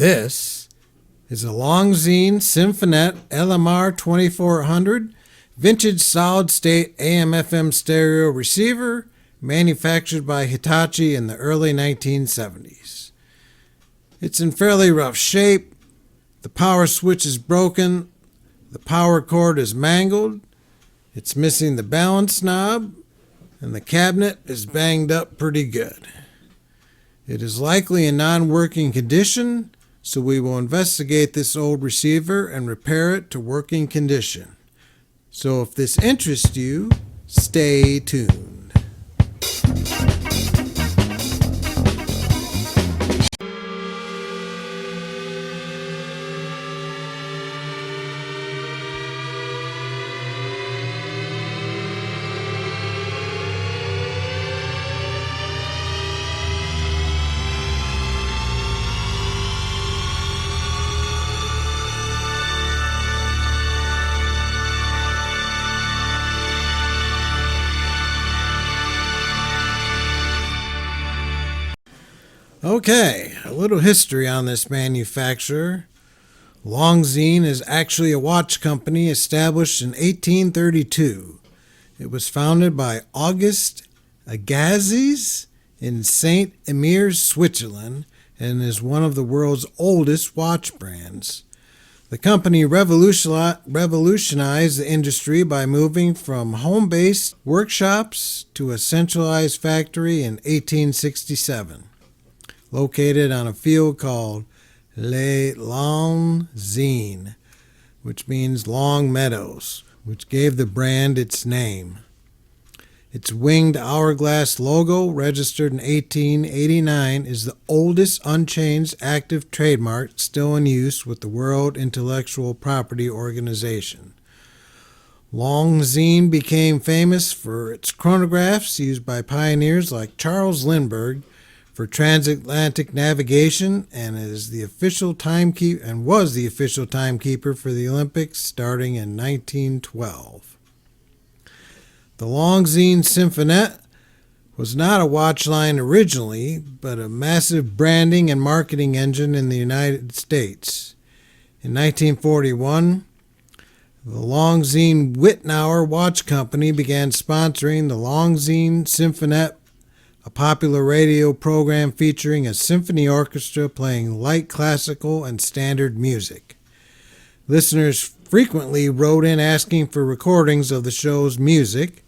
This is a Longines Symphonette LMR-2400 vintage solid-state AM/FM stereo receiver manufactured by Hitachi in the early 1970s. It's in fairly rough shape. The power switch is broken. The power cord is mangled. It's missing the balance knob, and the cabinet is banged up pretty good. It is likely in non-working condition, so we will investigate this old receiver and repair it to working condition. So if this interests you, stay tuned. Okay, a little history on this manufacturer. Longines is actually a watch company established in 1832. It was founded by August Agassiz in Saint-Imier, Switzerland, and is one of the world's oldest watch brands. The company revolutionized the industry by moving from home-based workshops to a centralized factory in 1867. Located on a field called Les Longines, which means long meadows, which gave the brand its name. Its winged hourglass logo, registered in 1889, is the oldest unchanged active trademark still in use with the World Intellectual Property Organization. Longines became famous for its chronographs used by pioneers like Charles Lindbergh for transatlantic navigation, and was the official timekeeper for the Olympics starting in 1912. The Longines Symphonette was not a watch line originally, but a massive branding and marketing engine in the United States. In 1941, the Longines Wittnauer Watch Company began sponsoring the Longines Symphonette, a popular radio program featuring a symphony orchestra playing light classical and standard music. Listeners frequently wrote in asking for recordings of the show's music.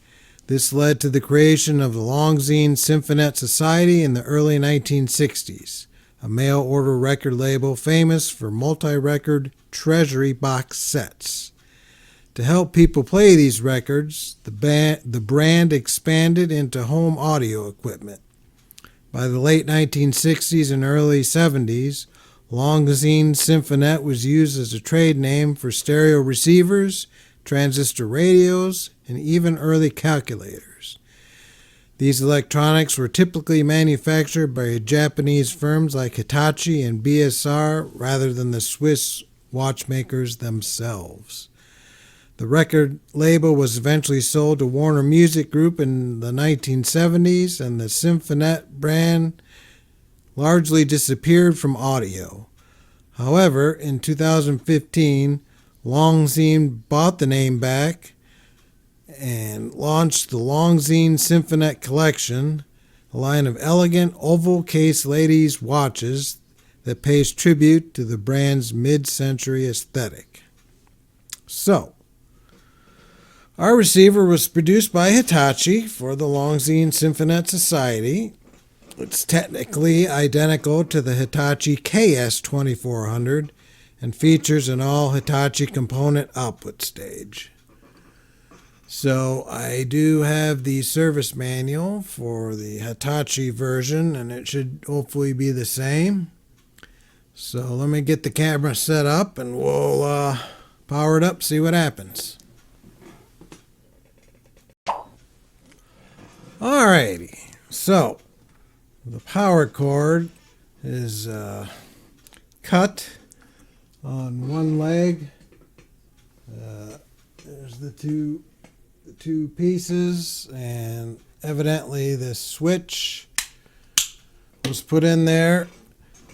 This led to the creation of the Longines Symphonette Society in the early 1960s, a mail-order record label famous for multi-record treasury box sets. To help people play these records, the brand expanded into home audio equipment. By the late 1960s and early 70s, Longines Symphonette was used as a trade name for stereo receivers, transistor radios, and even early calculators. These electronics were typically manufactured by Japanese firms like Hitachi and BSR rather than the Swiss watchmakers themselves. The record label was eventually sold to Warner Music Group in the 1970s, and the Symphonette brand largely disappeared from audio. However, in 2015, Longines bought the name back and launched the Longines Symphonette Collection, a line of elegant oval case ladies' watches that pays tribute to the brand's mid-century aesthetic. So, our receiver was produced by Hitachi for the Longines Symphonette Society. It's technically identical to the Hitachi KS-2400 and features an all-Hitachi component output stage. So I do have the service manual for the Hitachi version, and it should hopefully be the same. So let me get the camera set up and we'll power it up, see what happens. Alrighty, so the power cord is cut on one leg. There's the two pieces, and evidently the switch was put in there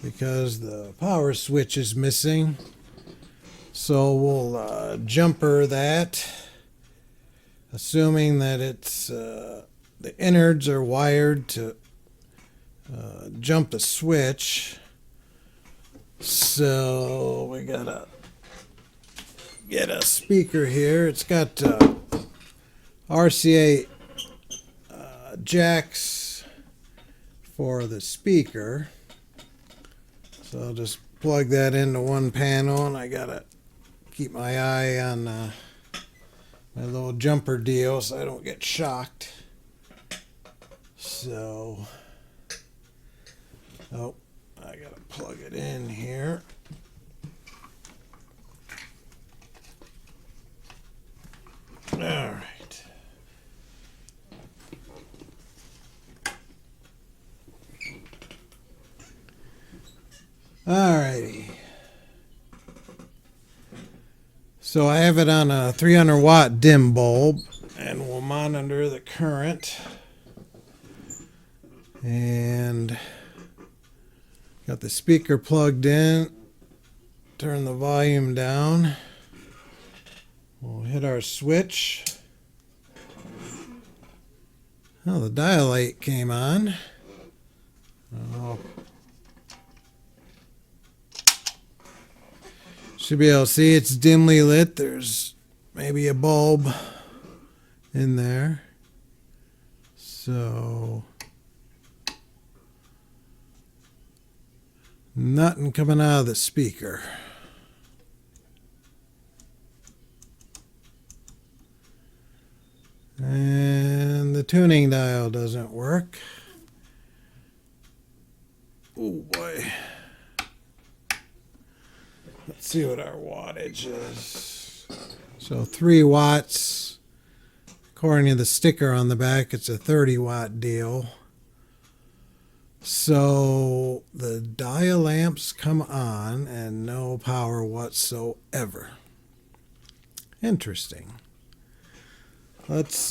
because the power switch is missing. So we'll jumper that, assuming that it's the innards are wired to jump a switch. So we gotta get a speaker here. It's got RCA jacks for the speaker. So I'll just plug that into one panel, and I gotta keep my eye on my little jumper deal so I don't get shocked. So, oh, I gotta plug it in here. All right. All righty. So I have it on a 300 watt dim bulb, and we'll monitor the current. And got the speaker plugged in. Turn the volume down. We'll hit our switch. Oh, the dial light came on. Oh. Should be able to see it's dimly lit. There's maybe a bulb in there. So nothing coming out of the speaker. And the tuning dial doesn't work. Oh boy. Let's see what our wattage is. So 3 watts. According to the sticker on the back, it's a 30 watt deal. So the dial lamps come on and no power whatsoever. Interesting. Let's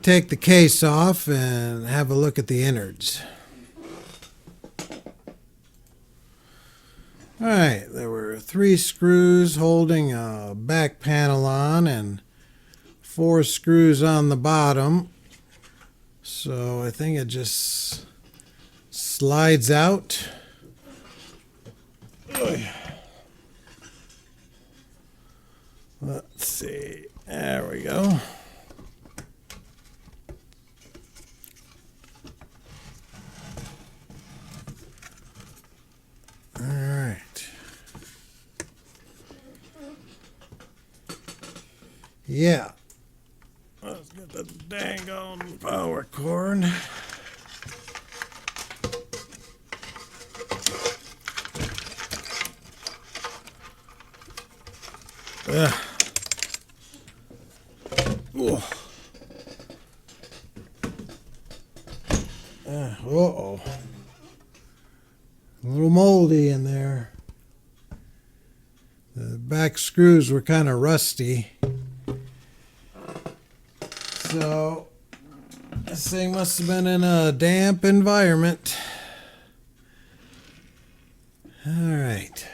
take the case off and have a look at the innards. Alright, there were 3 screws holding a back panel on and 4 screws on the bottom. So I think it just slides out. Let's see. There we go. All right. Yeah. Let's get the dang on power cord. Uh-oh. A little moldy in there. The back screws were kind of rusty. So this thing must have been in a damp environment. All right.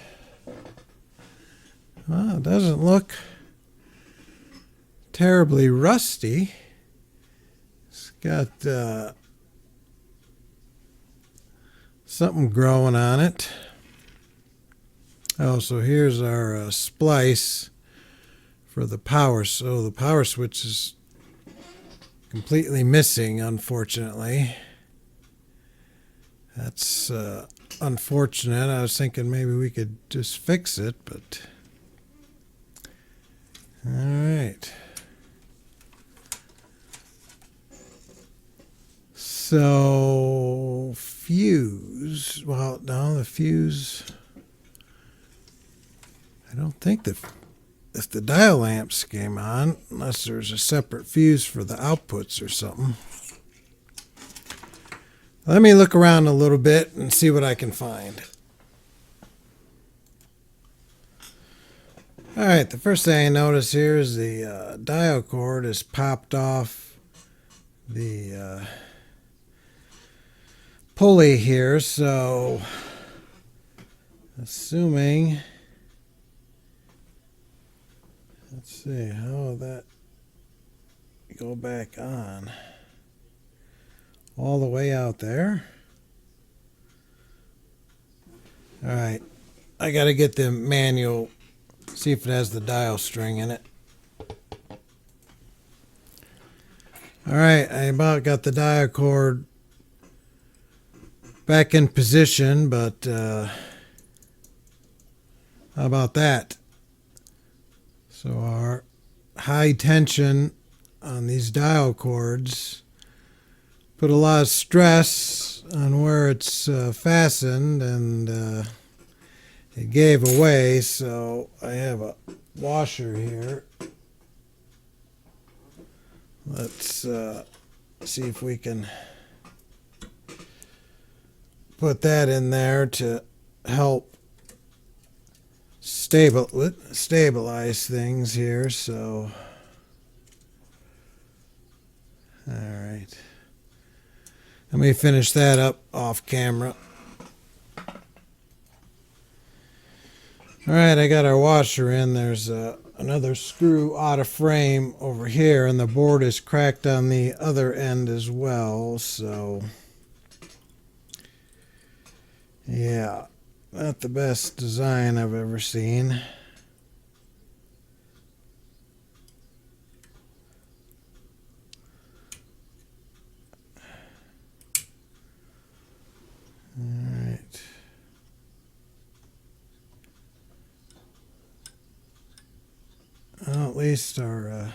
Well, it doesn't look terribly rusty. It's got something growing on it. Oh, so here's our splice for the power. So the power switch is completely missing, unfortunately. That's unfortunate. I was thinking maybe we could just fix it, but all right. So fuse. Well, no, the fuse. I don't think if the dial lamps came on, unless there's a separate fuse for the outputs or something. Let me look around a little bit and see what I can find. All right, the first thing I notice here is the dial cord is popped off the pulley here, so assuming, let's see, how will that go back on? All the way out there. Alright, I gotta get the manual, see if it has the dial string in it. Alright, I about got the dial cord back in position, but how about that? So our high tension on these dial cords put a lot of stress on where it's fastened, and it gave away, so I have a washer here. Let's see if we can put that in there to help stabilize things here. So, all right. Let me finish that up off camera. All right, I got our washer in. There's another screw out of frame over here, and the board is cracked on the other end as well. So, yeah, not the best design I've ever seen. All right. Well, at least our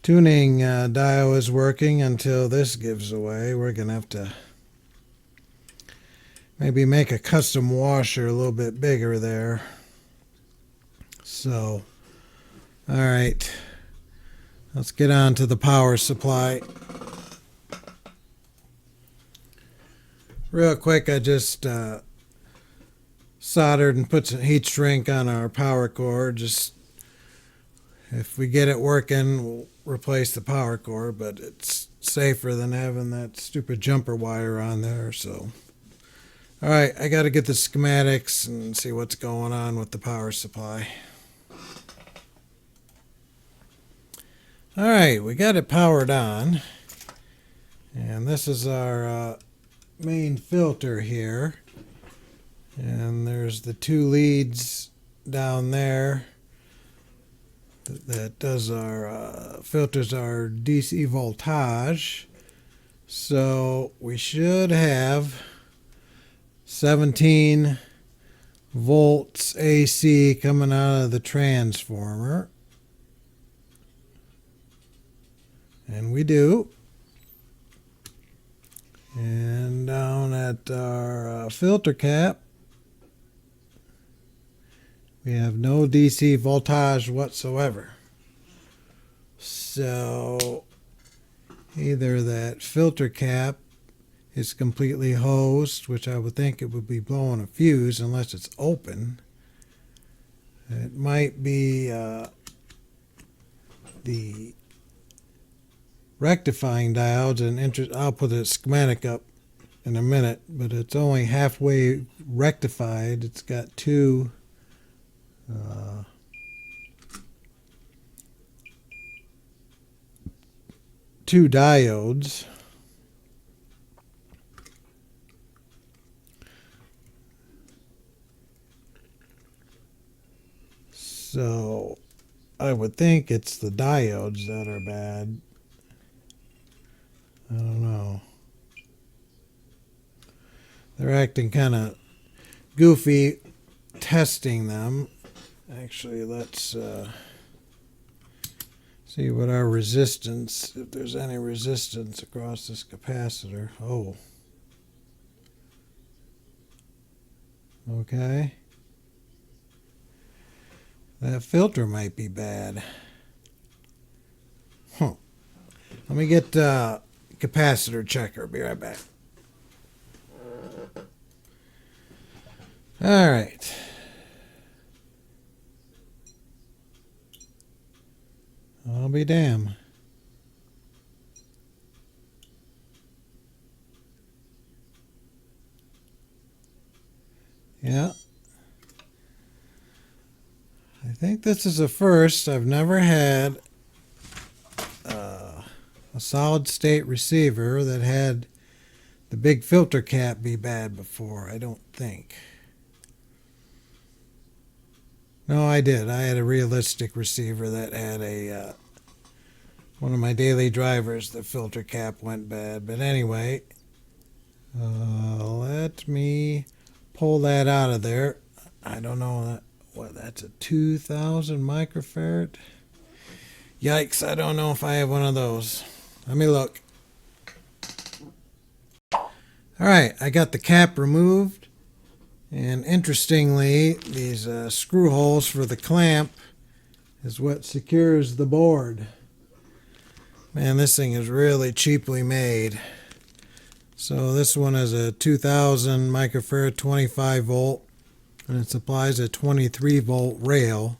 tuning dial is working until this gives away. We're going to have to maybe make a custom washer a little bit bigger there. So, all right. Let's get on to the power supply. Real quick, I just soldered and put some heat shrink on our power cord. Just if we get it working, we'll replace the power cord, but it's safer than having that stupid jumper wire on there. So, all right, I got to get the schematics and see what's going on with the power supply. All right, we got it powered on, and this is our main filter here. And there's the two leads down there that does our filters our DC voltage. So we should have 17 volts AC coming out of the transformer. And we do. And down at our filter cap, we have no DC voltage whatsoever. So either that filter cap is completely hosed, which I would think it would be blowing a fuse unless it's open. It might be the rectifying diodes, and I'll put a schematic up in a minute, but it's only halfway rectified. It's got two diodes. So I would think it's the diodes that are bad. I don't know. They're acting kind of goofy testing them. Actually, let's see what our resistance, if there's any resistance across this capacitor. Oh. Okay. That filter might be bad. Huh. Let me get capacitor checker. Be right back. All right. I'll be damned. Yeah. I think this is a first. I've never had a solid state receiver that had the big filter cap be bad before, I don't think. No, I did. I had a realistic receiver that had a one of my daily drivers, the filter cap went bad. But anyway, let me pull that out of there. I don't know what that's a 2000 microfarad. Yikes, I don't know if I have one of those. Let me look. All right, I got the cap removed. And interestingly, these screw holes for the clamp is what secures the board. Man, this thing is really cheaply made. So this one is a 2000 microfarad 25 volt, and it supplies a 23 volt rail.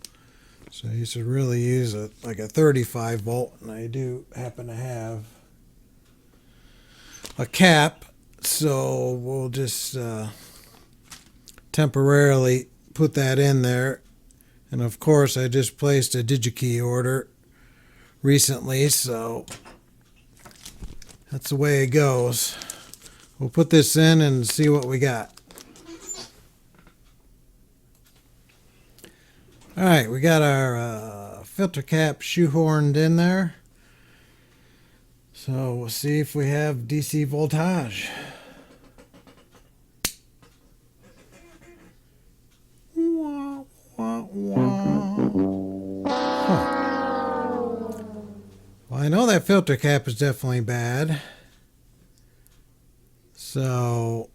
So you should really use like a 35 volt, and I do happen to have a cap, so we'll just temporarily put that in there. And of course, I just placed a DigiKey order recently, so that's the way it goes. We'll put this in and see what we got. All right, we got our filter cap shoehorned in there. So we'll see if we have DC voltage. Wah, wah, wah. Huh. Well, I know that filter cap is definitely bad. So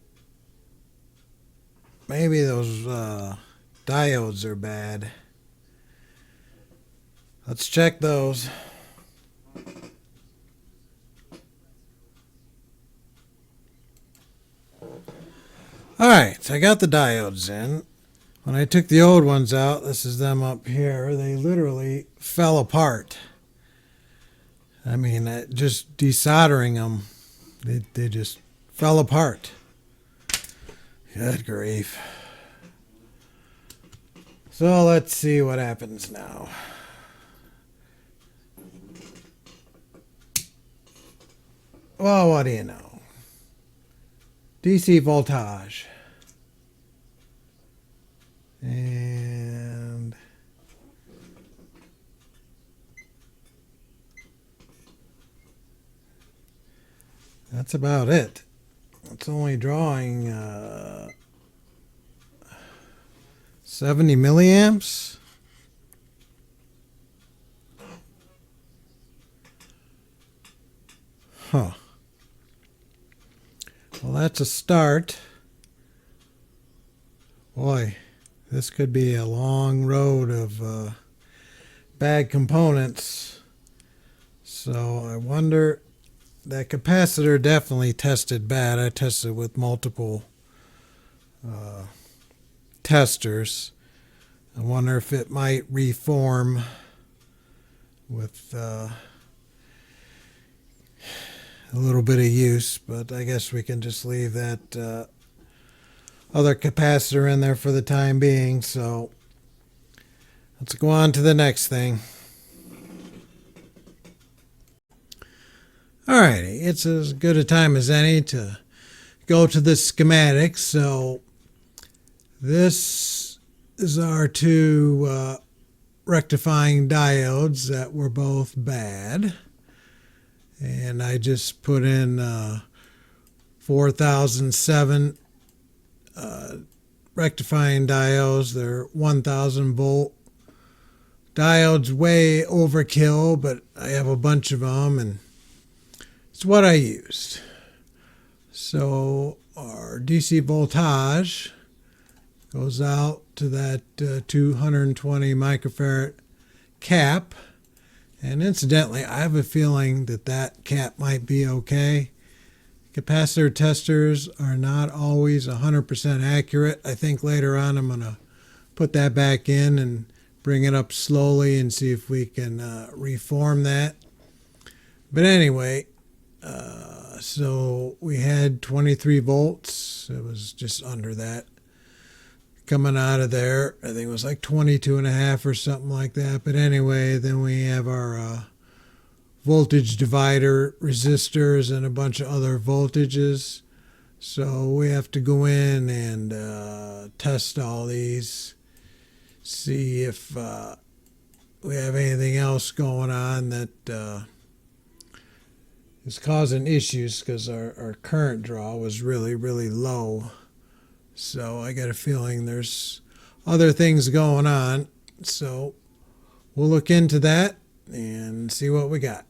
maybe those diodes are bad. Let's check those. Alright, so I got the diodes in. When I took the old ones out, this is them up here, they literally fell apart. I mean, just desoldering them, they just fell apart. Good grief. So let's see what happens now. Well, what do you know? DC voltage. And that's about it. It's only drawing 70 milliamps. Huh. Well, that's a start. Boy, this could be a long road of bad components. So I wonder, that capacitor definitely tested bad. I tested with multiple testers. I wonder if it might reform with a little bit of use, but I guess we can just leave that other capacitor in there for the time being. So let's go on to the next thing. Alrighty, it's as good a time as any to go to the schematics. So this is our two rectifying diodes that were both bad. And I just put in 4007 rectifying diodes. They're 1000 volt diodes, way overkill, but I have a bunch of them and it's what I used. So our DC voltage goes out to that 220 microfarad cap. And incidentally, I have a feeling that that cap might be okay. Capacitor testers are not always 100% accurate. I think later on I'm going to put that back in and bring it up slowly and see if we can reform that. But anyway, so we had 23 volts. It was just under that. coming out of there. I think it was like 22.5 or something like that. But anyway, then we have our voltage divider resistors and a bunch of other voltages. So we have to go in and test all these, see if we have anything else going on that is causing issues, because our current draw was really, really low. So I got a feeling there's other things going on. So we'll look into that and see what we got.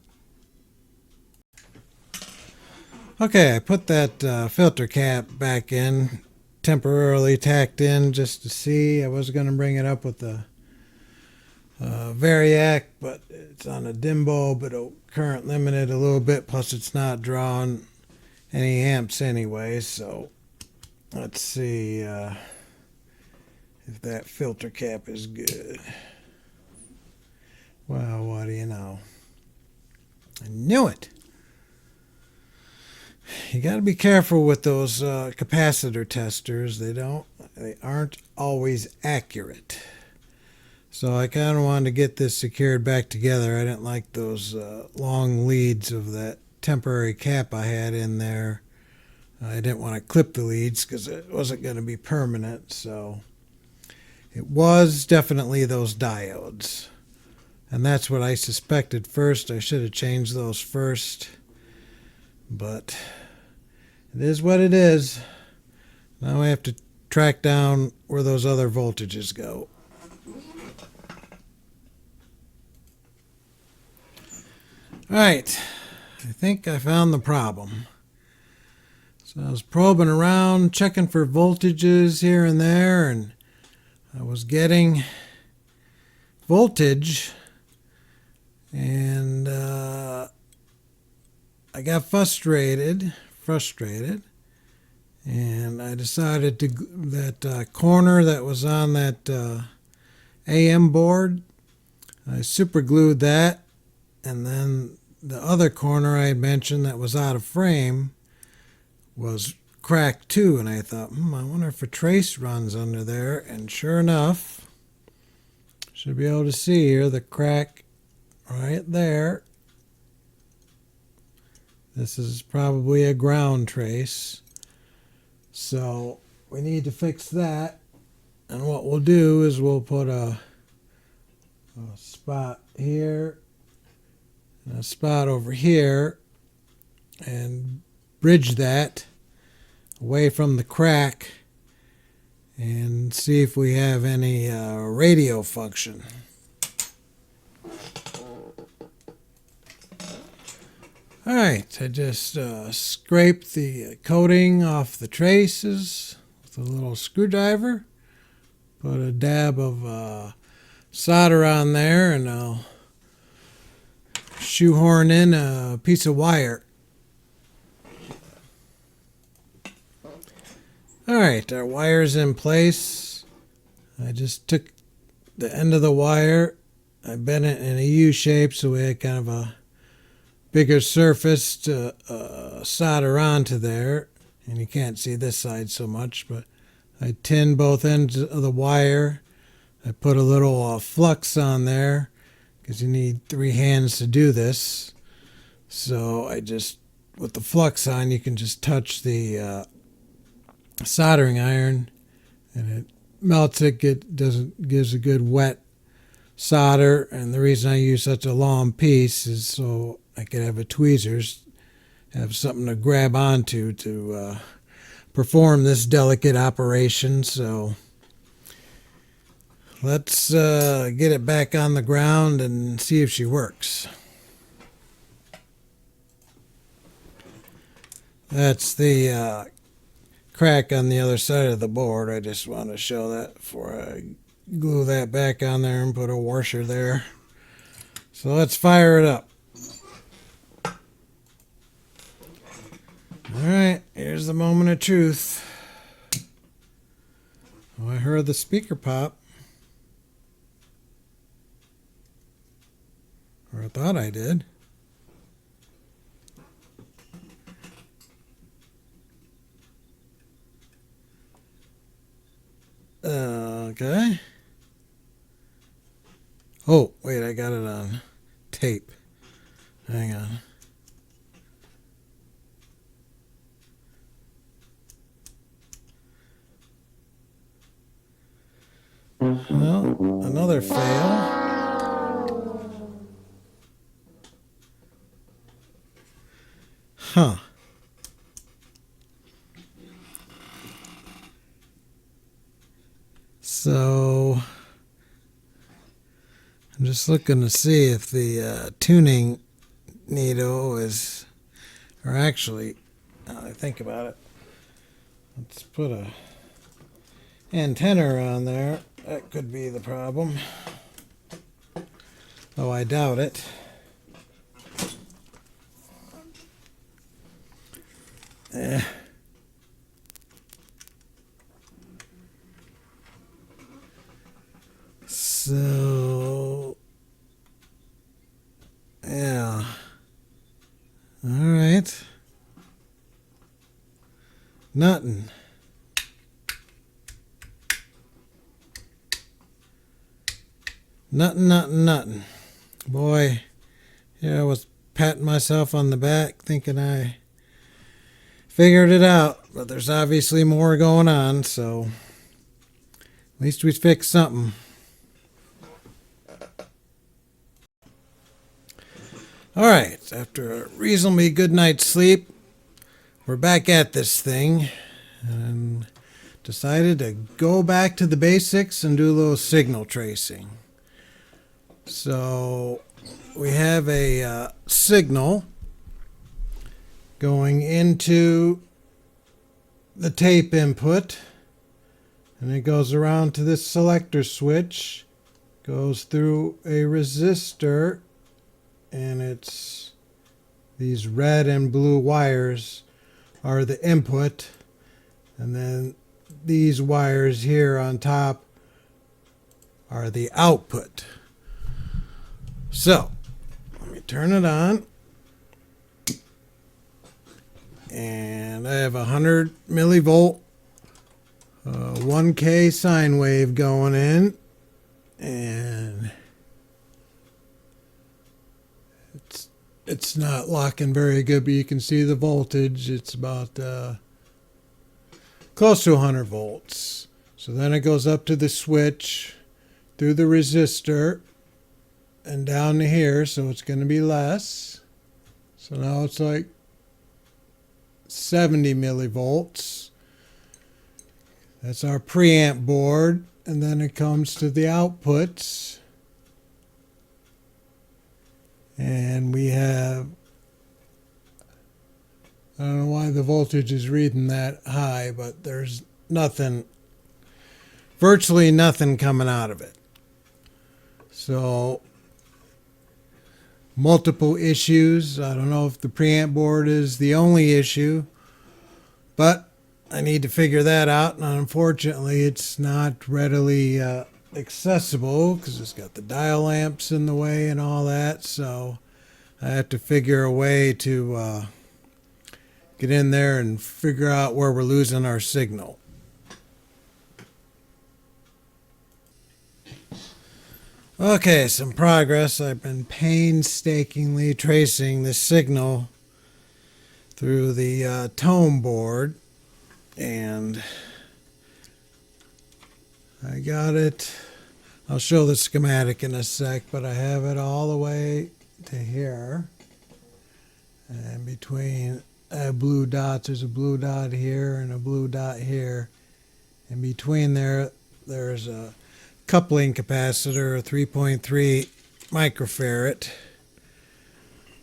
Okay, I put that filter cap back in, temporarily tacked in just to see. I was going to bring it up with the Variac, but it's on a dim bulb. It'll current limit it a little bit, plus it's not drawing any amps anyway. So let's see if that filter cap is good. Well, what do you know? I knew it. You got to be careful with those capacitor testers. They aren't always accurate. So I kind of wanted to get this secured back together. I didn't like those long leads of that temporary cap I had in there. I didn't want to clip the leads because it wasn't going to be permanent. So it was definitely those diodes. And that's what I suspected first. I should have changed those first. But it is what it is. Now I have to track down where those other voltages go. All right, I think I found the problem. So I was probing around, checking for voltages here and there, and I was getting voltage, and I got frustrated, and I decided to that corner that was on that AM board, I super glued that, and then the other corner I had mentioned that was out of frame was cracked too, and I thought, I wonder if a trace runs under there, and sure enough, should be able to see here the crack right there. This is probably a ground trace. So we need to fix that. And what we'll do is we'll put a spot here and a spot over here and bridge that away from the crack and see if we have any radio function. Alright, I just scraped the coating off the traces with a little screwdriver. Put a dab of solder on there, and I'll shoehorn in a piece of wire. Alright, our wire's in place. I just took the end of the wire, I bent it in a U shape so we had kind of a bigger surface to solder onto there. And you can't see this side so much, but I tinned both ends of the wire. I put a little flux on there because you need 3 hands to do this. So I just, with the flux on, you can just touch the soldering iron and it melts it, gives a good wet solder. And the reason I use such a long piece is so I could have a tweezers, have something to grab onto to perform this delicate operation. So let's get it back on the ground and see if she works. That's the crack on the other side of the board. I just want to show that before I glue that back on there and put a washer there. So let's fire it up. Alright, here's the moment of truth. Oh, I heard the speaker pop. Or I thought I did. tape. Hang on. Well, another fail. Huh. So I'm just looking to see if the tuning needle is, or actually, now I think about it, let's put a antenna on there. That could be the problem. Though I doubt it. So, yeah. All right. Nothing. Nothing. Boy, yeah, I was patting myself on the back thinking I figured it out, but there's obviously more going on, so at least we fixed something. All right, after a reasonably good night's sleep, we're back at this thing and decided to go back to the basics and do a little signal tracing. So we have a signal going into the tape input, and it goes around to this selector switch, goes through a resistor, and it's these red and blue wires are the input, and then these wires here on top are the output. So let me turn it on, and I have a 100 millivolt 1K sine wave going in, and it's not locking very good, but you can see the voltage. It's about close to 100 volts. So then it goes up to the switch, through the resistor, and down to here, so it's going to be less. So now it's like 70 millivolts. That's our preamp board, and then it comes to the outputs. And we have, I don't know why the voltage is reading that high, but there's nothing, virtually nothing coming out of it. So multiple issues. I don't know if the preamp board is the only issue, but I need to figure that out, and unfortunately it's not readily accessible because it's got the dial lamps in the way and all that, so I have to figure a way to get in there and figure out where we're losing our signal. Okay, some progress. I've been painstakingly tracing the signal through the tone board, and I got it. I'll show the schematic in a sec, but I have it all the way to here. And between blue dots, there's a blue dot here and a blue dot here. In between there, there's a coupling capacitor, a 3.3 microfarad.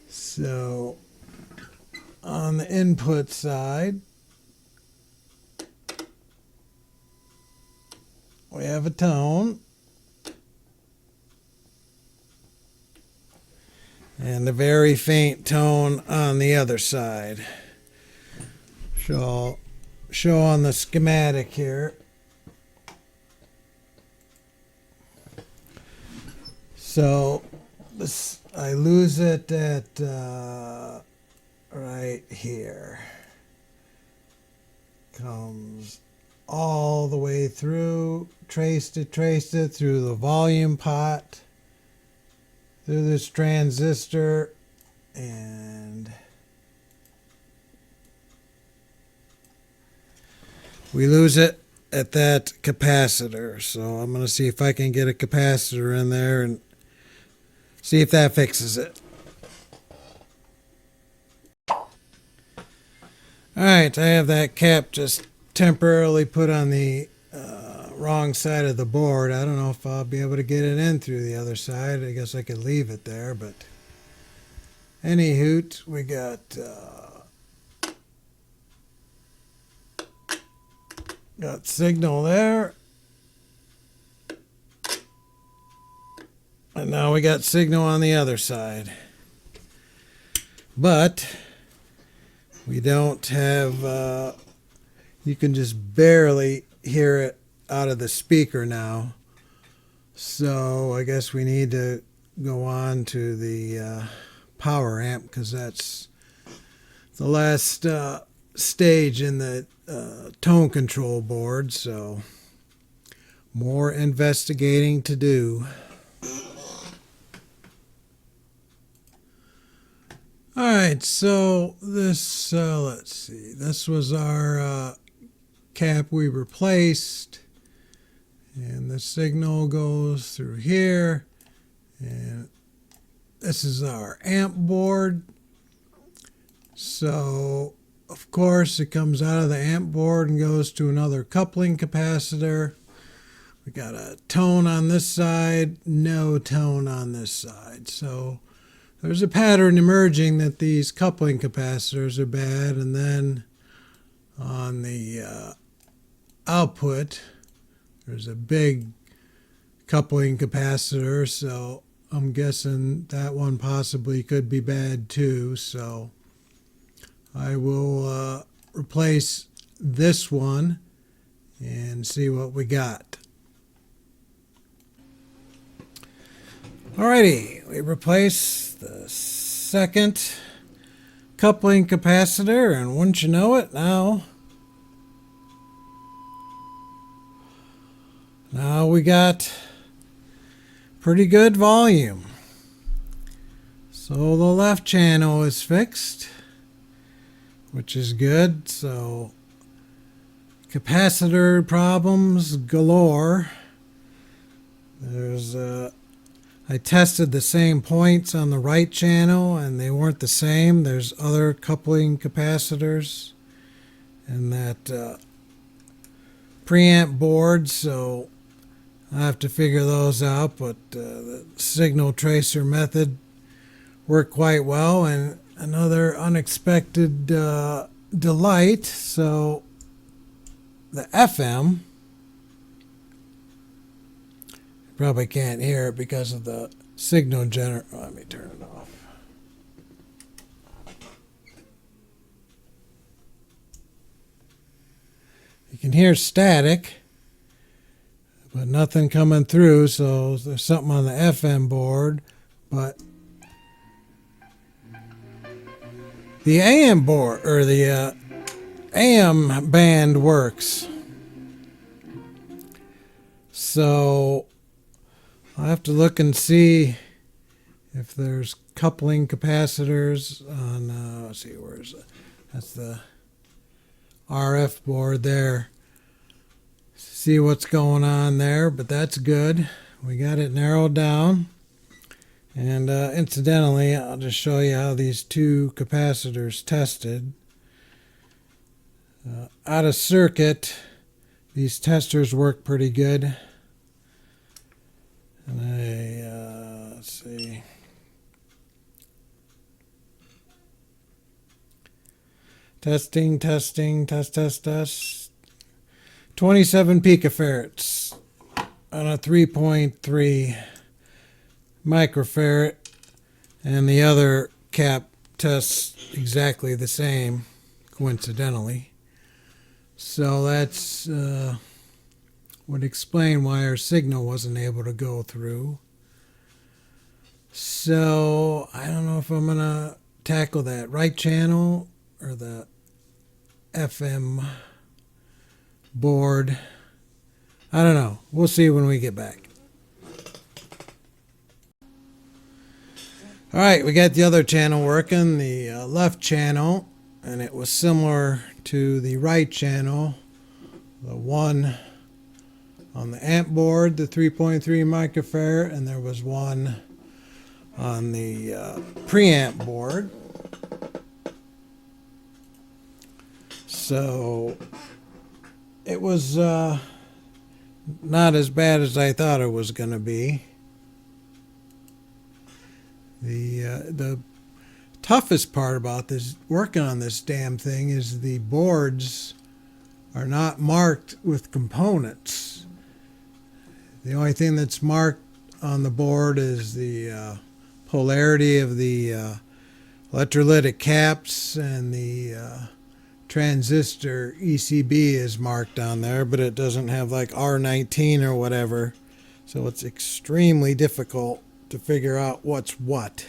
So on the input side, we have a tone and a very faint tone on the other side. So show on the schematic here. So this, I lose it at right here. Comes all the way through, traced it through the volume pot, through this transistor, and we lose it at that capacitor. So I'm going to see if I can get a capacitor in there and see if that fixes it. Alright, I have that cap just temporarily put on the wrong side of the board. I don't know if I'll be able to get it in through the other side. I guess I could leave it there, but any hoot, we got signal there, and now we got signal on the other side, but we don't have you can just barely hear it out of the speaker now. So I guess we need to go on to the power amp, because that's the last stage in the tone control board. So more investigating to do. Alright, so this, let's see, this was our cap we replaced. And the signal goes through here, and this is our amp board. So of course it comes out of the amp board and goes to another coupling capacitor. We got a tone on this side, no tone on this side. So there's a pattern emerging that these coupling capacitors are bad, and then on the output there's a big coupling capacitor, so I'm guessing that one possibly could be bad too. So I will replace this one and see what we got. Alrighty, we replace the second coupling capacitor, and wouldn't you know it, now we got pretty good volume. So the left channel is fixed, which is good. So capacitor problems galore. There's I tested the same points on the right channel and they weren't the same. There's other coupling capacitors in that preamp board, so I have to figure those out, but the signal tracer method worked quite well, and another unexpected delight. So the FM, you probably can't hear it because of the signal generator. Let me turn it off. You can hear static, but nothing coming through, so there's something on the FM board. But the AM board, or the AM band works. So I'll have to look and see if there's coupling capacitors on, let's see, where's it? That's the RF board there. See what's going on there, but that's good. We got it narrowed down. And incidentally, I'll just show you how these two capacitors tested. Out of circuit, these testers work pretty good. And let's see. Testing, test, test. 27 picofarads on a 3.3 microfarad, and the other cap tests exactly the same, coincidentally. So that's would explain why our signal wasn't able to go through. So I don't know if I'm gonna tackle that right channel or the FM board. I don't know. We'll see when we get back. All right, we got the other channel working, the left channel, and it was similar to the right channel. The one on the amp board, the 3.3 microfarad, and there was one on the preamp board. So it was not as bad as I thought it was going to be. The toughest part about this, working on this damn thing, is the boards are not marked with components. The only thing that's marked on the board is the polarity of the electrolytic caps, and the transistor ECB is marked on there, but it doesn't have like R19 or whatever, so it's extremely difficult to figure out what's what.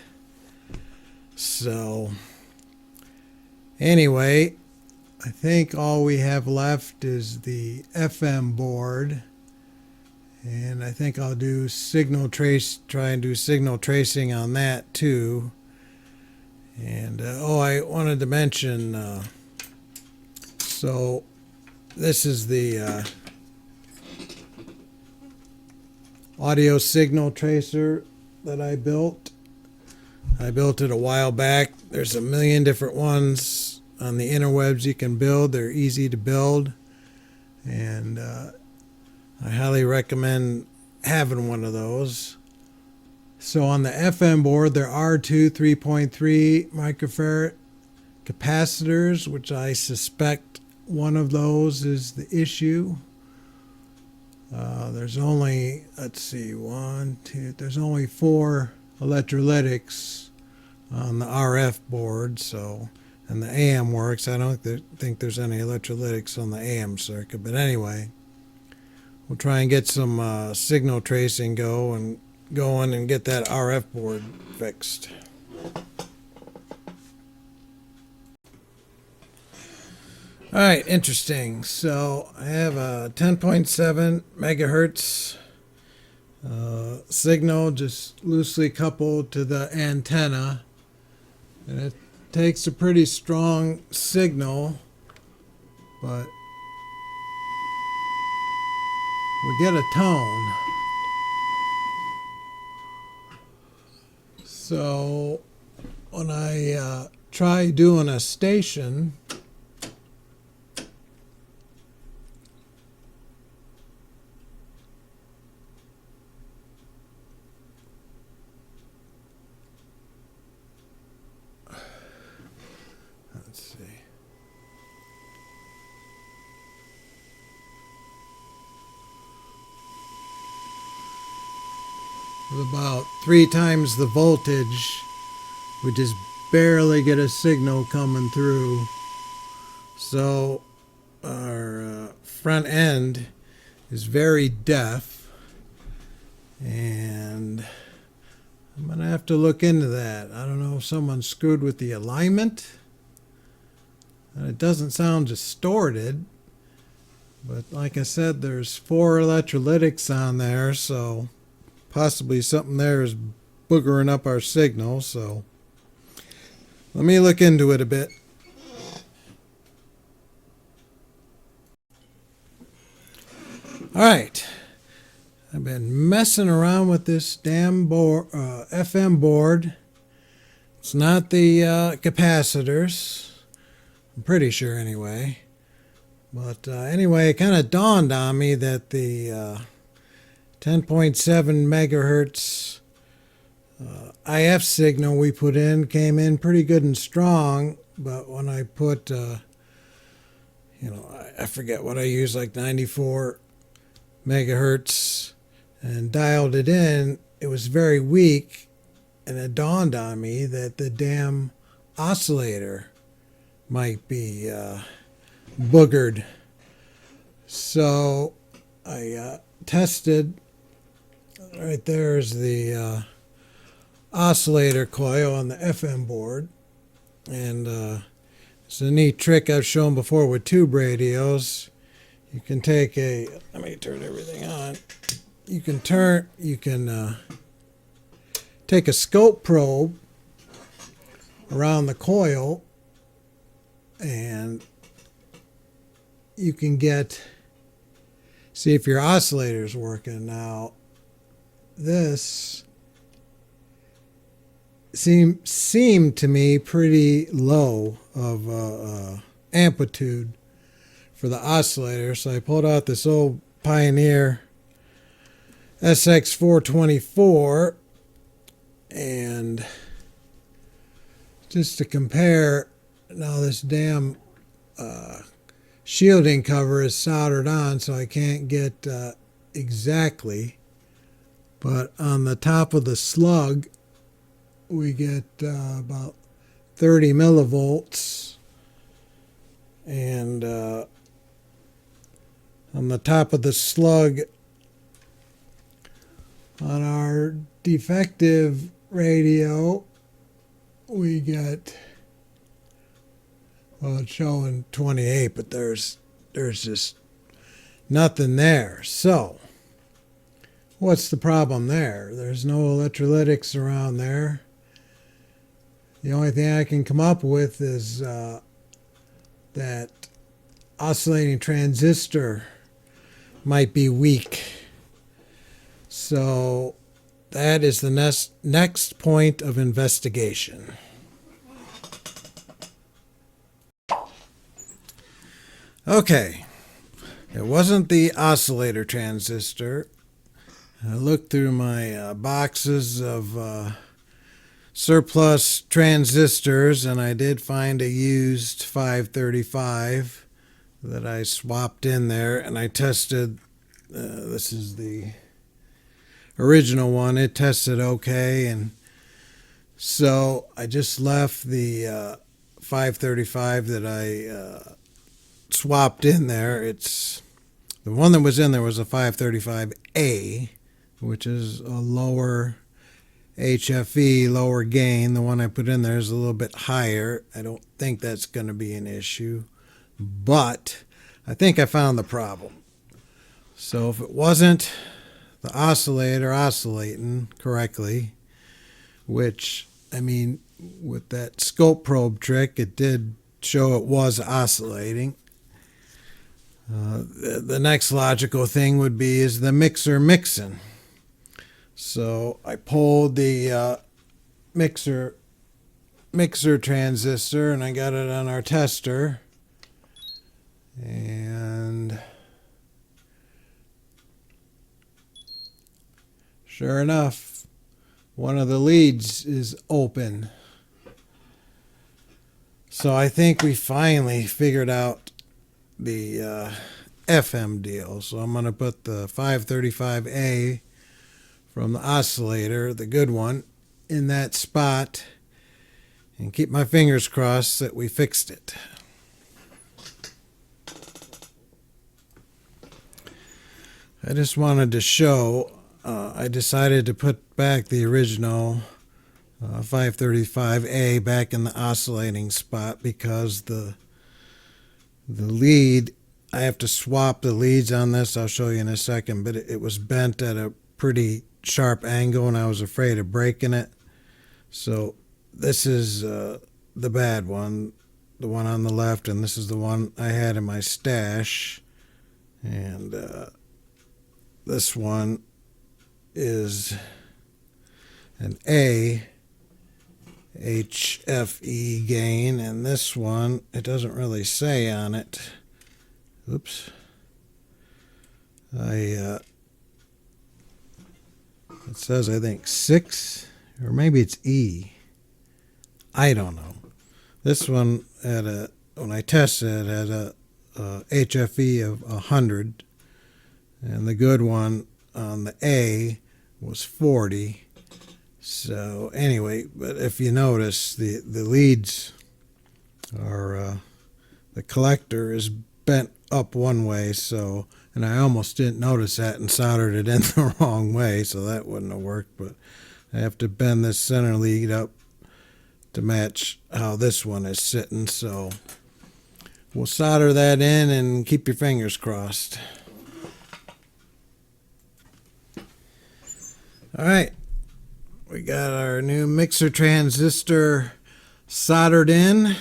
So anyway, I think all we have left is the FM board, and I think I'll do try and do signal tracing on that too. And I wanted to mention, so this is the audio signal tracer that I built. I built it a while back. There's a million different ones on the interwebs you can build. They're easy to build, and I highly recommend having one of those. So on the FM board, there are two 3.3 microfarad capacitors, which I suspect one of those is the issue. There's only, let's see, there's only 4 electrolytics on the RF board, so, and the AM works. I don't think there's any electrolytics on the AM circuit, but anyway, we'll try and get some signal tracing going and get that RF board fixed. All right, interesting. So I have a 10.7 megahertz signal just loosely coupled to the antenna, and it takes a pretty strong signal, but we get a tone. So when I try doing a station, let's see. With about 3 times the voltage, we just barely get a signal coming through. So our front end is very deaf, and I'm going to have to look into that. I don't know if someone screwed with the alignment. It doesn't sound distorted, but like I said, there's 4 electrolytics on there, so possibly something there is boogering up our signal. So let me look into it a bit. All right, I've been messing around with this damn FM board. It's not the capacitors, I'm pretty sure anyway. But anyway, it kind of dawned on me that the 10.7 megahertz IF signal we put in came in pretty good and strong, but when I put, I forget what I used, like 94 megahertz, and dialed it in, it was very weak, and it dawned on me that the damn oscillator might be boogered. So I tested. Right there's the oscillator coil on the FM board, and it's a neat trick I've shown before with tube radios. You can take let me turn everything on. You can take a scope probe around the coil, and you can see if your oscillator's working. Now, this seemed to me pretty low of amplitude for the oscillator, so I pulled out this old Pioneer SX424, and just to compare, now this damn shielding cover is soldered on, so I can't get exactly, but on the top of the slug we get about 30 millivolts, and on the top of the slug on our defective radio we get, well, it's showing 28, but there's just nothing there. So what's the problem there? There's no electrolytics around there. The only thing I can come up with is that oscillating transistor might be weak. So that is the next point of investigation. Okay, it wasn't the oscillator transistor. I looked through my boxes of surplus transistors, and I did find a used 535 that I swapped in there, and I tested. This is the original one. It tested okay, and so I just left the 535 that I swapped in there. It's the one that was in there was a 535A, which is a lower HFE, lower gain. The one I put in there is a little bit higher. I don't think that's going to be an issue, but I think I found the problem. So if it wasn't the oscillator oscillating correctly, which, I mean, with that scope probe trick, it did show it was oscillating. The next logical thing would be is the mixer mixing. So I pulled the mixer transistor, and I got it on our tester, and sure enough, one of the leads is open. So I think we finally figured out the FM deal. So I'm going to put the 535A from the oscillator, the good one, in that spot and keep my fingers crossed that we fixed it. I just wanted to show, I decided to put back the original 535A back in the oscillating spot because the lead, I have to swap the leads on this. I'll show you in a second, but it was bent at a pretty sharp angle, and I was afraid of breaking it. So this is the bad one, the one on the left, and this is the one I had in my stash. And this one is an A HFE gain, and this one, it doesn't really say on it. Oops. It says, I think, 6, or maybe it's E. I don't know. This one when I tested it, had a HFE of 100, and the good one on the A was 40. So anyway, but if you notice, the leads are, the collector is bent up one way, so, and I almost didn't notice that and soldered it in the wrong way, so that wouldn't have worked. But I have to bend this center lead up to match how this one is sitting, so we'll solder that in and keep your fingers crossed. All right, we got our new mixer transistor soldered in.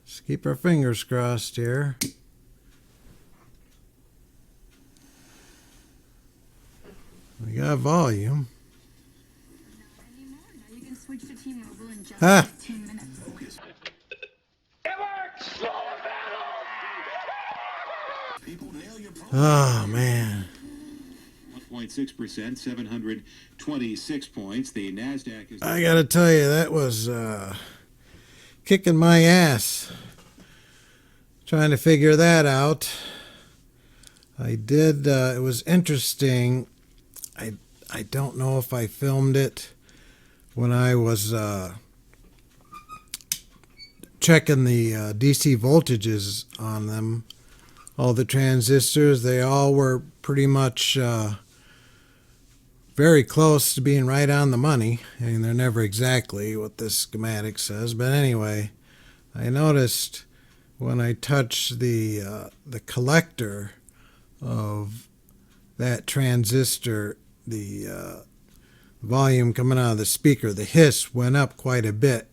Let's keep our fingers crossed here. We got volume. Now you can switch to T-Mobile in just Ah. 15 minutes. Oh, man. 1.6%, 726 points. The NASDAQ is... I got to tell you, that was kicking my ass trying to figure that out. I did, it was interesting. I don't know if I filmed it when I was checking the DC voltages on them. All the transistors, they all were pretty much very close to being right on the money. I mean, they're never exactly what this schematic says, but anyway, I noticed when I touched the collector of that transistor, the volume coming out of the speaker, the hiss went up quite a bit,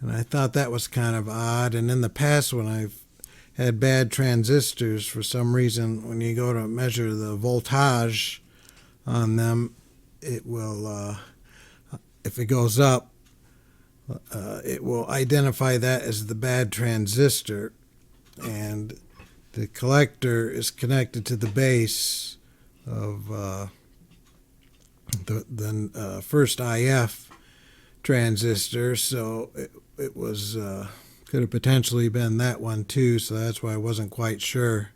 and I thought that was kind of odd. And in the past, when I've had bad transistors, for some reason, when you go to measure the voltage on them, it will, if it goes up, it will identify that as the bad transistor, and the collector is connected to the base of the first IF transistor, so it was could have potentially been that one too, so that's why I wasn't quite sure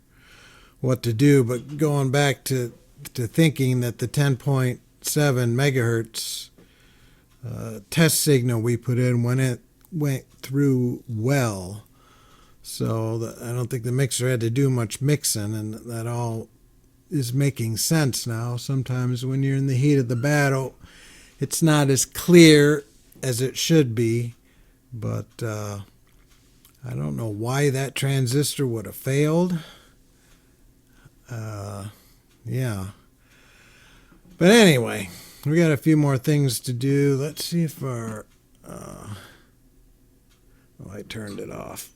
what to do. But going back to thinking that the 10.7 megahertz test signal we put in went through well, so I don't think the mixer had to do much mixing, and that all is making sense now. Sometimes when you're in the heat of the battle, it's not as clear as it should be, but I don't know why that transistor would have failed. Yeah. But anyway, we got a few more things to do. Let's see if our... oh, I turned it off.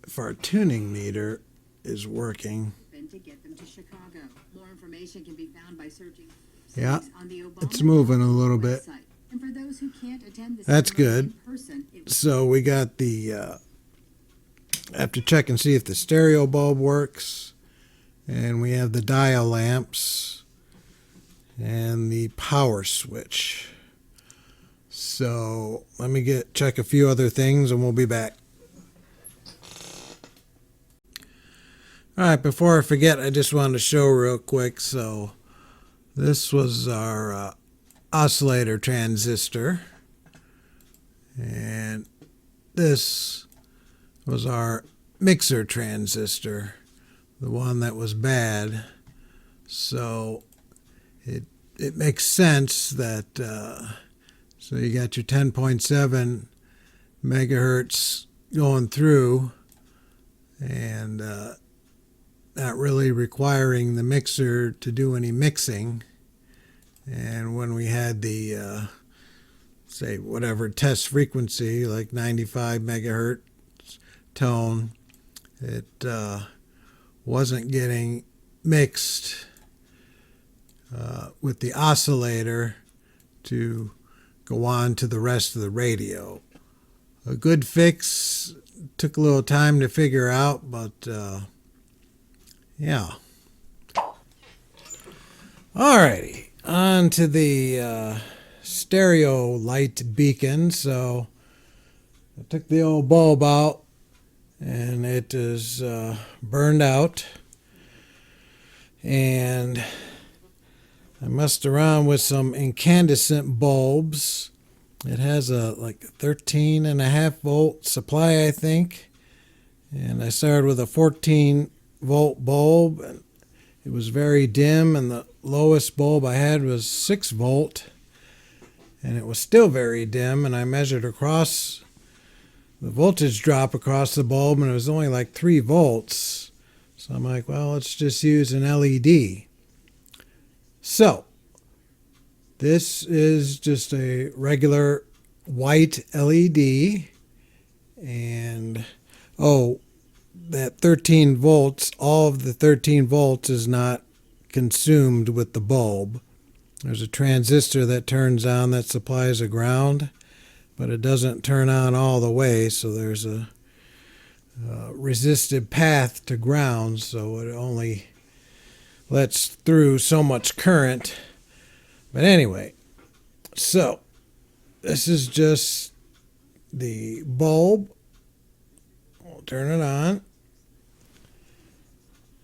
If our tuning meter is working. To get them to Chicago. More information can be found by searching Yeah, on the Obama it's moving a little bit. website. And for those who can't attend the That's ceremony good. in person, So we got the... I have to check and see if the stereo bulb works. And we have the dial lamps and the power switch. So let me check a few other things and we'll be back. All right, before I forget, I just wanted to show real quick. So this was our oscillator transistor, and this was our mixer transistor, the one that was bad. So it makes sense that so you got your 10.7 megahertz going through, and not really requiring the mixer to do any mixing. And when we had the say whatever test frequency, like 95 megahertz tone, it wasn't getting mixed with the oscillator to go on to the rest of the radio. A good fix, took a little time to figure out, but yeah. Alrighty, on to the stereo light beacon. So I took the old bulb out and it is burned out, and I messed around with some incandescent bulbs. It has a like 13.5 volt supply, I think, and I started with a 14 volt bulb, and it was very dim, and the lowest bulb I had was 6 volt, and it was still very dim. And I measured across the voltage drop across the bulb, and it was only like 3 volts. So I'm like, well, let's just use an LED. So this is just a regular white LED, and that 13 volts, all of the 13 volts is not consumed with the bulb. There's a transistor that turns on that supplies a ground, but it doesn't turn on all the way, so there's a resistive path to ground, so it only lets through so much current. But anyway, so this is just the bulb. We'll turn it on,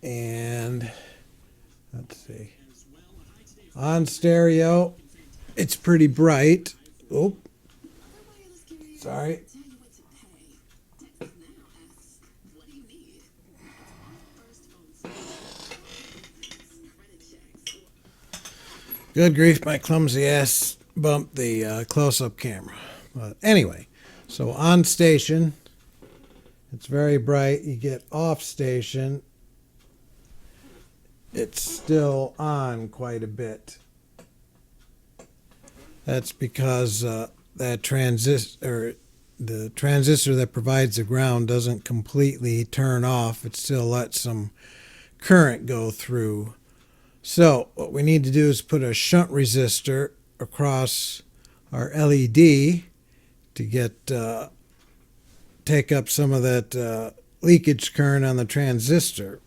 and let's see, on stereo it's pretty bright. Oh, sorry. Good grief, my clumsy ass bumped the close-up camera. But anyway, so on station, it's very bright. You get off station, it's still on quite a bit. That's because the transistor that provides the ground doesn't completely turn off. It still lets some current go through. So what we need to do is put a shunt resistor across our LED to get take up some of that leakage current on the transistor.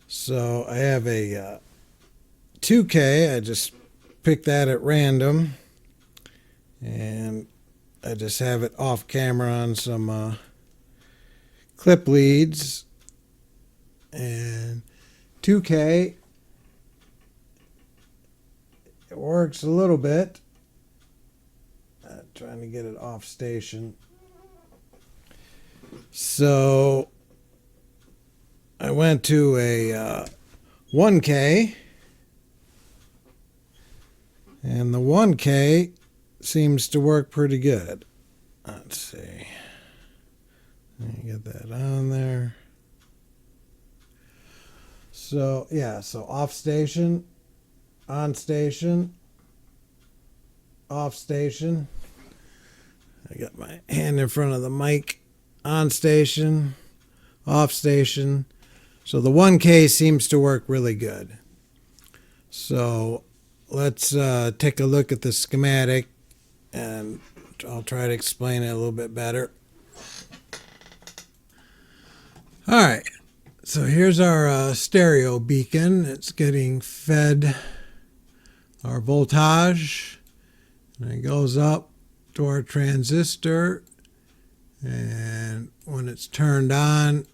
So I have a 2K. I just picked that at random, and I just have it off camera on some clip leads. And 2K, it works a little bit. Trying to get it off station. So I went to a 1K, and the 1K seems to work pretty good. Let's see. Let me get that on there. So yeah, so off station, on station, off station. I got my hand in front of the mic. On station, off station. So the 1K seems to work really good. So let's take a look at the schematic, and I'll try to explain it a little bit better. All right. So here's our stereo beacon. It's getting fed our voltage, and it goes up to our transistor, and when it's turned on,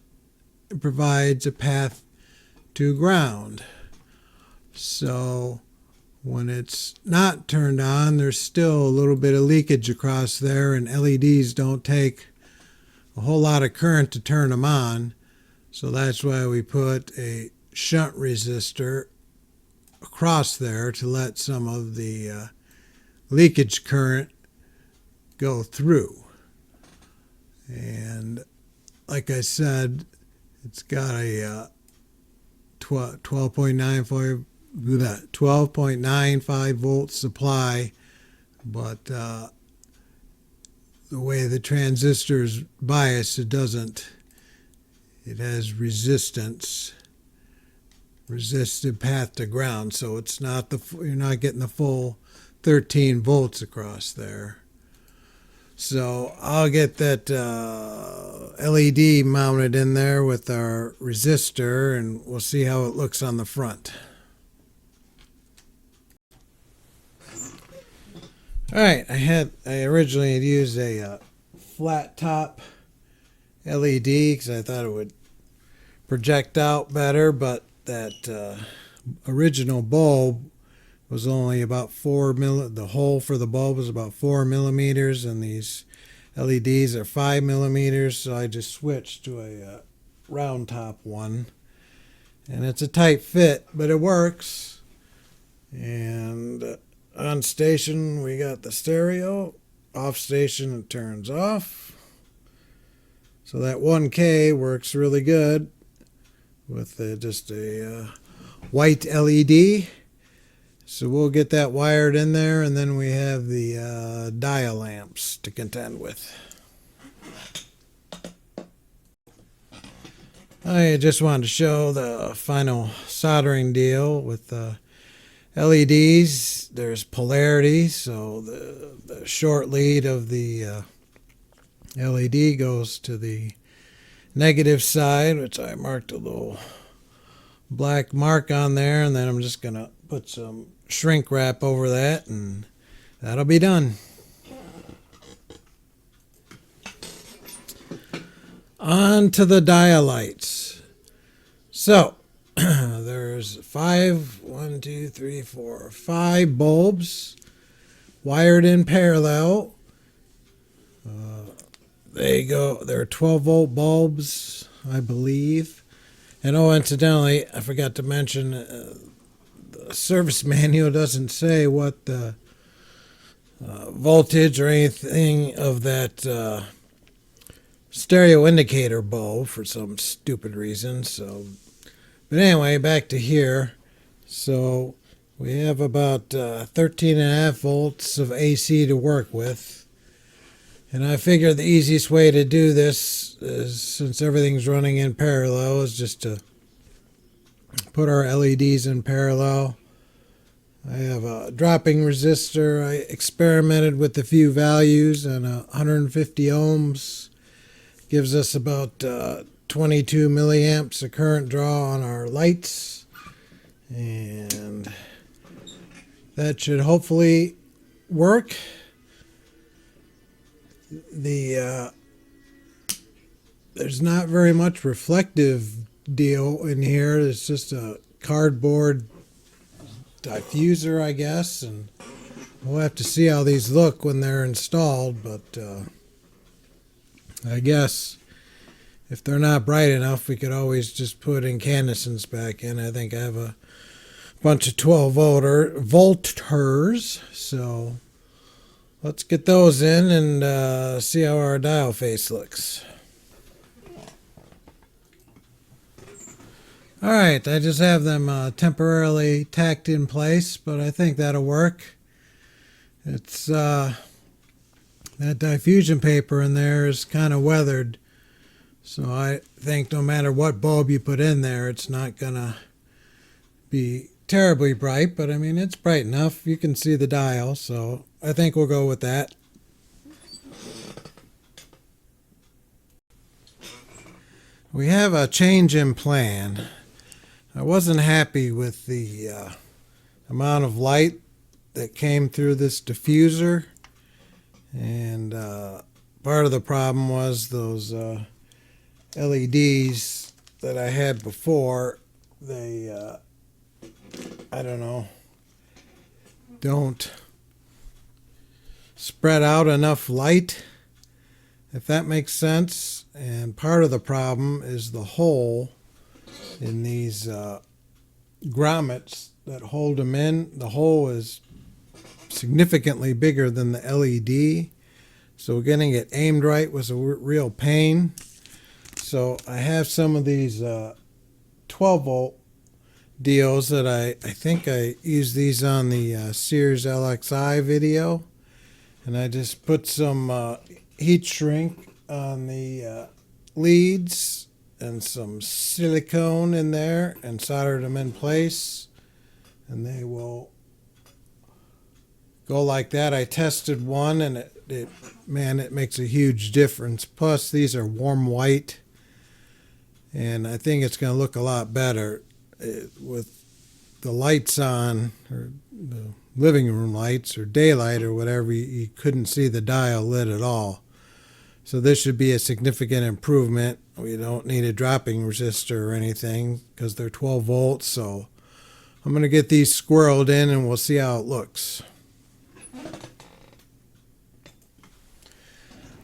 it provides a path to ground. So when it's not turned on, there's still a little bit of leakage across there, and LEDs don't take a whole lot of current to turn them on. So that's why we put a shunt resistor across there to let some of the leakage current go through. And like I said, it's got a 12.95 volt supply, but the way the transistor is biased, it has resistive path to ground, so it's not you're not getting the full 13 volts across there. So I'll get that LED mounted in there with our resistor, and we'll see how it looks on the front. All right, I originally had used a flat top LED because I thought it would project out better, but that original bulb was only about the hole for the bulb was about 4 millimeters, and these LEDs are 5 millimeters, so I just switched to a round top one, and it's a tight fit, but it works. And on station we got the stereo, off station it turns off. So that 1K works really good with just a white LED. So we'll get that wired in there, and then we have the dial lamps to contend with. I just wanted to show the final soldering deal with the LEDs. There's polarity, so the short lead of the LED goes to the negative side, which I marked a little black mark on there, and then I'm just going to put some shrink wrap over that, and that'll be done. On to the dial lights. So there's 5 bulbs wired in parallel. They're 12-volt bulbs, I believe. And oh, incidentally, I forgot to mention, the service manual doesn't say what the voltage or anything of that stereo indicator bulb for some stupid reason. So, but anyway, back to here. So we have about 13.5 volts of AC to work with. And I figured the easiest way to do this is, since everything's running in parallel, is just to put our LEDs in parallel. I have a dropping resistor. I experimented with a few values, and 150 ohms gives us about 22 milliamps of current draw on our lights, and that should hopefully work. There's not very much reflective deal in here. It's just a cardboard diffuser, I guess, and we'll have to see how these look when they're installed, but I guess if they're not bright enough, we could always just put incandescents back in. I think I have a bunch of 12 volters, so let's get those in and see how our dial face looks. All right, I just have them temporarily tacked in place, but I think that'll work. It's that diffusion paper in there is kind of weathered, so I think no matter what bulb you put in there, it's not gonna be terribly bright, but I mean, it's bright enough. You can see the dial, so I think we'll go with that. We have a change in plan. I wasn't happy with the amount of light that came through this diffuser, and part of the problem was those LEDs that I had before. They I don't know, don't spread out enough light, if that makes sense. And part of the problem is the hole in these grommets that hold them in. The hole is significantly bigger than the LED, so getting it aimed right was a real pain. So I have some of these 12 volt deals that I think I used these on the Sears LXI video, and I just put some heat shrink on the leads and some silicone in there and soldered them in place, and they will go like that. I tested one, and it makes a huge difference. Plus these are warm white, and I think it's going to look a lot better with the lights on, or the living room lights or daylight or whatever. You couldn't see the dial lit at all. So this should be a significant improvement. We don't need a dropping resistor or anything because they're 12 volts. So I'm going to get these squirreled in and we'll see how it looks.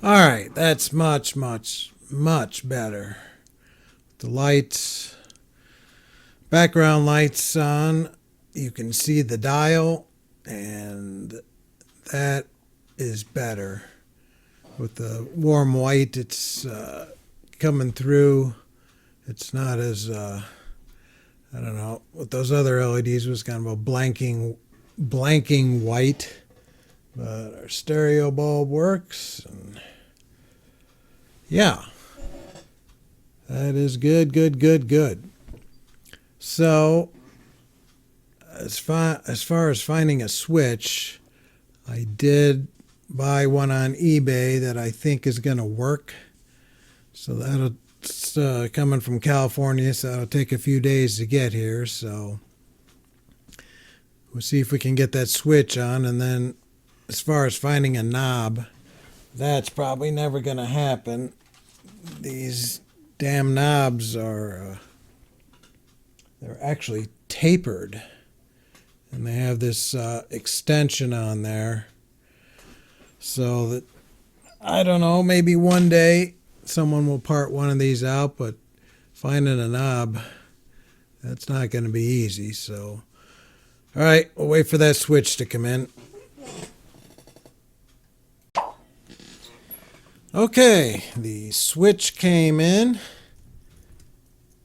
All right, that's much, much, much better. The lights, background lights on, you can see the dial, and that is better. With the warm white, it's coming through. It's not as, I don't know, with those other LEDs was kind of a blanking blanking white, but our stereo bulb works, and yeah, that is good, good, good, good. So as far as finding a switch, I did buy one on eBay that I think is going to work. So it's coming from California, so it'll take a few days to get here. So we'll see if we can get that switch on. And then as far as finding a knob, that's probably never going to happen. These damn knobs are they're actually tapered, and they have this extension on there, so that, I don't know, maybe one day someone will part one of these out, but finding a knob, that's not going to be easy. So all right, we'll wait for that switch to come in. Okay, the switch came in,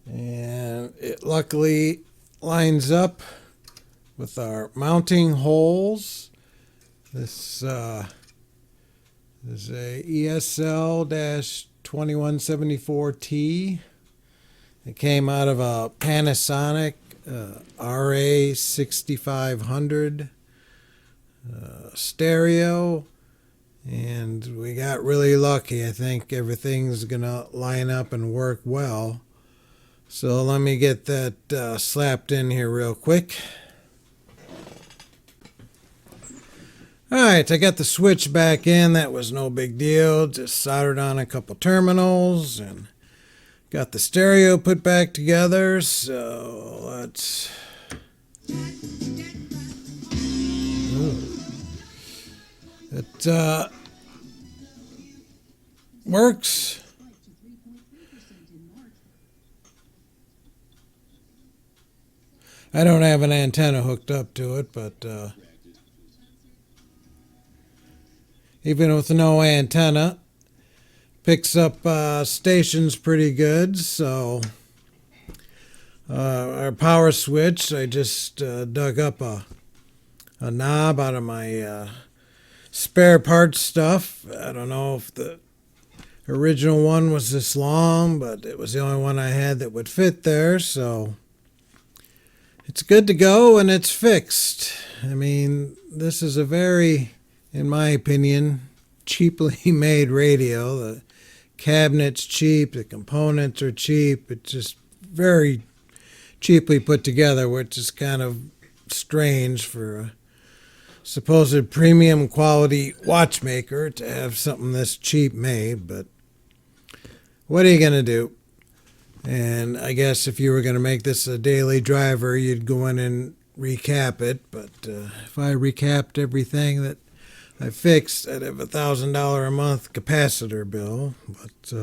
and it luckily lines up with our mounting holes. This is a ESL-2174T. It came out of a Panasonic RA6500 stereo. And we got really lucky. I think everything's going to line up and work well. So let me get that slapped in here real quick. Alright, I got the switch back in. That was no big deal. Just soldered on a couple terminals and got the stereo put back together. So let's... It works. I don't have an antenna hooked up to it, but even with no antenna, picks up stations pretty good. So our power switch, I just dug up a knob out of my spare parts stuff. I don't know if the original one was this long, but it was the only one I had that would fit there. So it's good to go, and it's fixed. I mean, this is a very, in my opinion, cheaply made radio. The cabinet's cheap, the components are cheap. It's just very cheaply put together, which is kind of strange for a supposed premium quality watchmaker to have something this cheap made. But what are you going to do? And I guess if you were going to make this a daily driver, you'd go in and recap it. But if I recapped everything that I fixed, I'd have $1,000 a month capacitor bill. But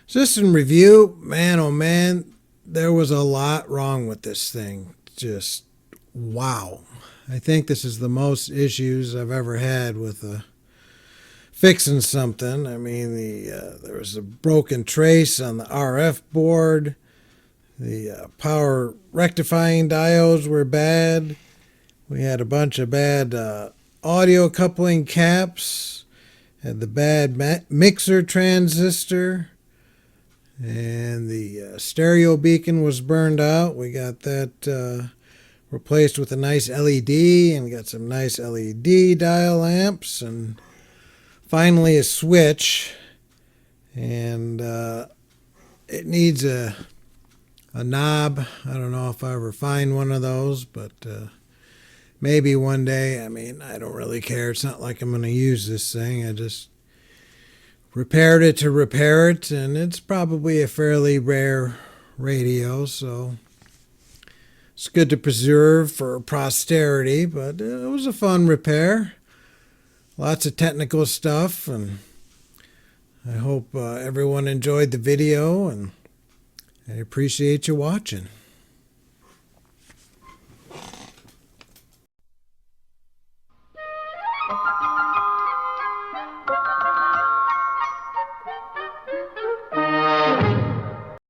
just in review, man, oh man, there was a lot wrong with this thing. Just wow. I think this is the most issues I've ever had with fixing something. I mean, there was a broken trace on the RF board. The power rectifying diodes were bad. We had a bunch of bad audio coupling caps. Had the bad mixer transistor. And the stereo beacon was burned out. We got that replaced with a nice LED, and got some nice LED dial lamps, and finally a switch. And it needs a knob. I don't know if I ever find one of those, but maybe one day. I mean, I don't really care. It's not like I'm going to use this thing. I just repaired it to repair it, and it's probably a fairly rare radio, so it's good to preserve for posterity. But it was a fun repair. Lots of technical stuff, and I hope everyone enjoyed the video, and I appreciate you watching.